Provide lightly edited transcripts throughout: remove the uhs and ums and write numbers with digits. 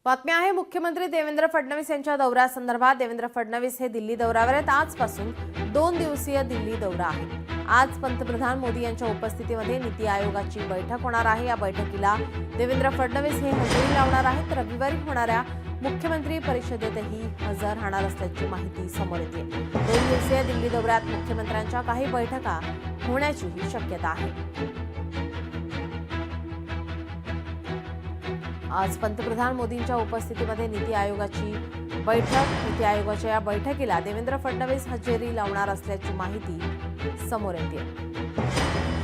बातमी आहे मुख्यमंत्री देवेंद्र फडणवीस यांच्या दौऱ्यासंदर्भात। देवेंद्र फडणवीस हे दिल्ली दौऱ्यावर आहेत। आजपासून 2 दिवसीय दिल्ली दौरा आहे। आज पंतप्रधान मोदी यांच्या उपस्थितीमध्ये नीती आयोगाची बैठक होणार आहे। या बैठकीला देवेंद्र फडणवीस हे हजेरी लावणार आहेत। रविवारी होणाऱ्या मुख्यमंत्री परिषदेतही हजर राहणार असल्याची माहिती समोर येते। 2 दिवसीय दिल्ली दौऱ्यात मुख्यमंत्र्यांच्या काही बैठका होण्याचीही शक्यता आहे। आज पंतप्रधान मोदींच्या उपस्थितीमध्ये नीती आयोगाची बैठक। नीती आयोगाच्या या बैठकीला देवेंद्र फडणवीस हजेरी लावणार असल्याची माहिती समोर येते।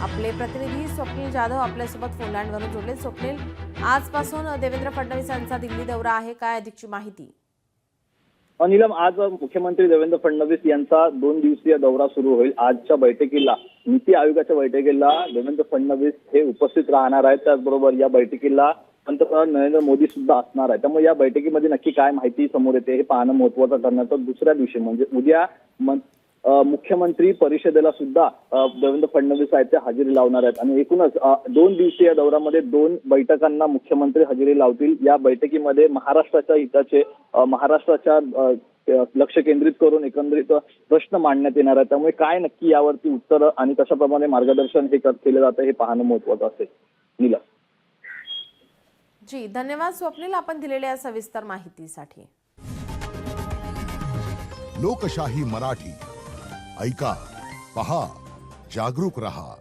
आपले प्रतिनिधी स्वप्नील जाधव आपल्यासोबत फोनलाईनवरून जोडले। स्वप्नील, आजपासून देवेंद्र फडणवीस यांचा दिल्ली दौरा आहे, काय अधिकची माहिती? नीलम, आज मुख्यमंत्री देवेंद्र फडणवीस यांचा 2 दिवसीय दौरा सुरू होईल। आजच्या बैठकीला, नीती आयोगाच्या बैठकीला देवेंद्र फडणवीस हे उपस्थित राहणार आहेत। त्याचबरोबर या बैठकीला पंतप्रधान नरेंद्र मोदी सुद्धा असणार आहे। त्यामुळे या बैठकीमध्ये नक्की काय माहिती समोर येते हे पाहणं महत्त्वाचं ठरणार। तर दुसऱ्या दिवशी म्हणजे उद्या मुख्यमंत्री परिषदेला सुद्धा देवेंद्र फडणवीस आहेत ते हजेरी लावणार आहेत। आणि एकूणच 2 दिवसीय दौऱ्यामध्ये 2 बैठकांना मुख्यमंत्री हजेरी लावतील। या बैठकीमध्ये महाराष्ट्राच्या हिताचे, महाराष्ट्राच्या लक्ष केंद्रित करून एकंदरीत प्रश्न मांडण्यात येणार आहे। त्यामुळे काय नक्की यावरती उत्तर आणि कशाप्रमाणे मार्गदर्शन हे केलं जातं हे पाहणं महत्त्वाचं असेल। नीलम जी, धन्यवाद स्वप्नील, आपण दिलेल्या सविस्तर माहितीसाठी। लोकशाही मराठी ऐका, पहा, जागरूक रहा।